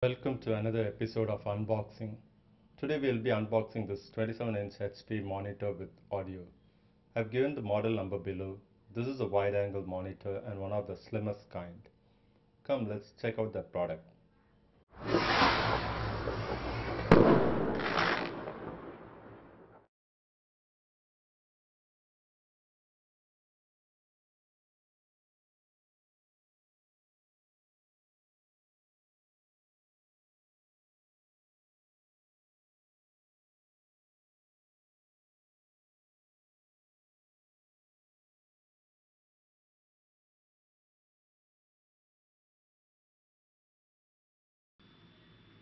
Welcome to another episode of unboxing. Today we'll be unboxing this 27-inch HP monitor with audio. I've given the model number below. This is a wide angle monitor and one of the slimmest kind. Come, let's check out that product.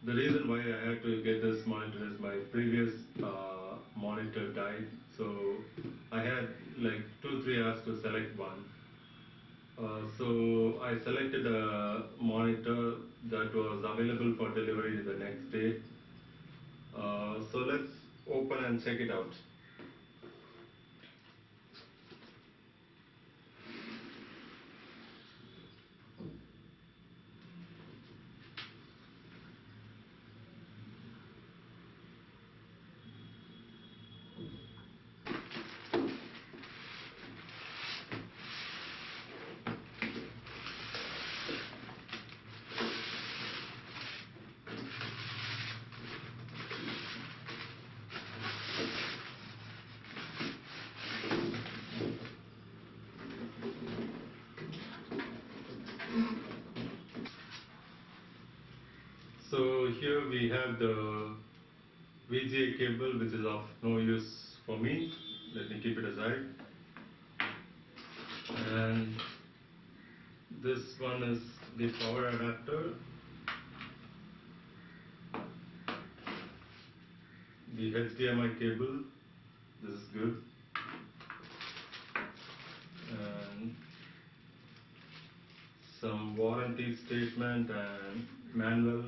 The reason why I had to get this monitor is my previous monitor died, so I had like 2-3 hours to select one. So I selected a monitor that was available for delivery the next day. So let's open and check it out. So here we have the VGA cable, which is of no use for me. Let me keep it aside. And this one is the power adapter, the HDMI cable. This is good. And some warranty statement and manual.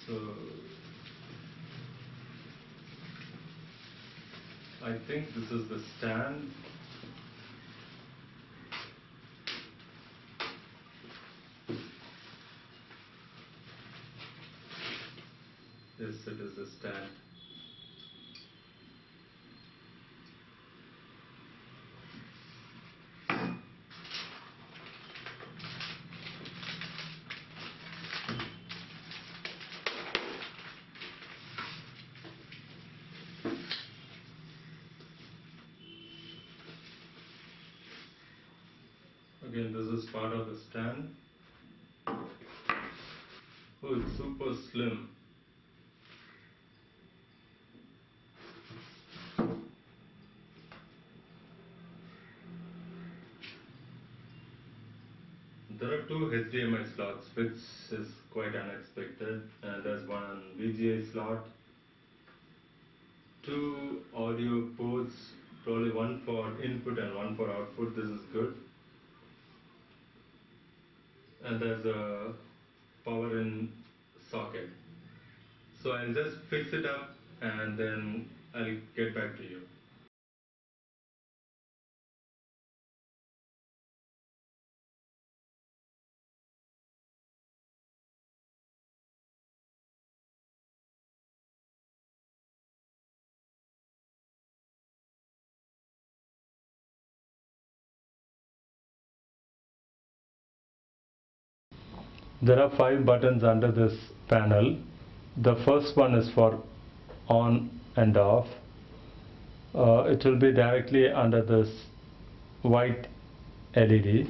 So I think this is the stand. Yes, it is the stand. Again, this is part of the stand. Oh, it's super slim. There are two HDMI slots, which is quite unexpected, and there's one VGA slot, two audio ports, probably one for input and one for output. This is good. And there's a power in socket. So I'll just fix it up and then I'll get back to you. There are 5 buttons under this panel. The first one is for on and off. It will be directly under this white LED,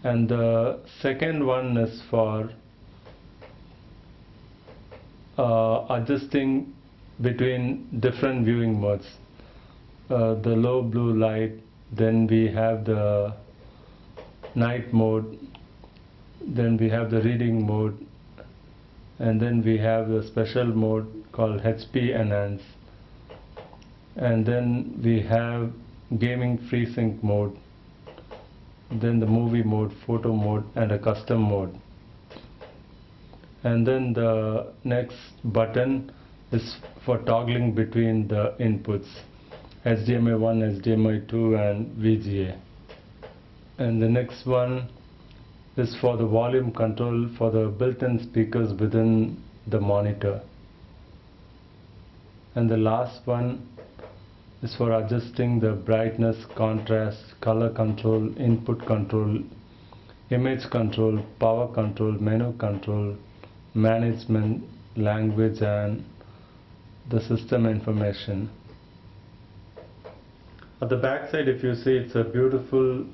and the second one is for adjusting between different viewing modes. The low blue light, then we have the night mode, then we have the reading mode, and then we have the special mode called HP Enhance, and then we have gaming FreeSync mode, then the movie mode, photo mode, and a custom mode. and then the next button is for toggling between the inputs HDMI 1, HDMI 2 and VGA. And the next one is for the volume control for the built-in speakers within the monitor. And the last one is for adjusting the brightness, contrast, color control, input control, image control, power control, menu control, management, language and the system information. At the back side, if you see, it's a beautiful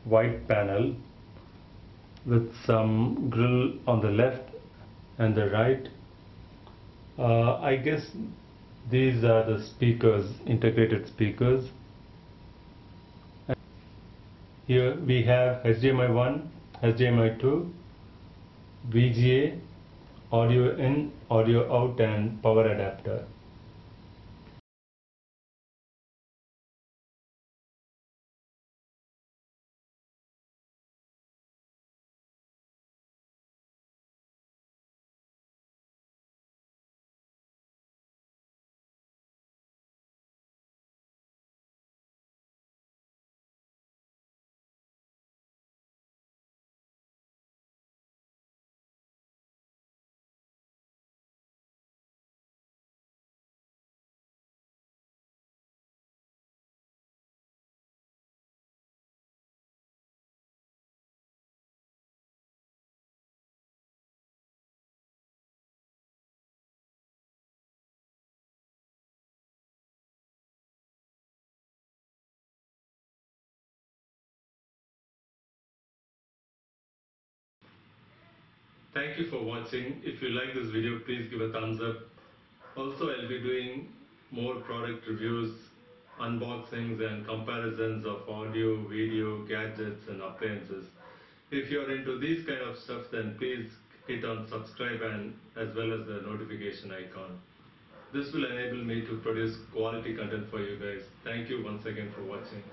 white panel with some grill on the left and the right. I guess these are the speakers, integrated speakers. And here we have HDMI 1, HDMI 2, VGA, audio in, audio out and power adapter. Thank you for watching. If you like this video, please give a thumbs up. Also, I'll be doing more product reviews, unboxings and comparisons of audio, video, gadgets and appliances. If you're into these kind of stuff, then please hit on subscribe and as well as the notification icon. This will enable me to produce quality content for you guys. Thank you once again for watching.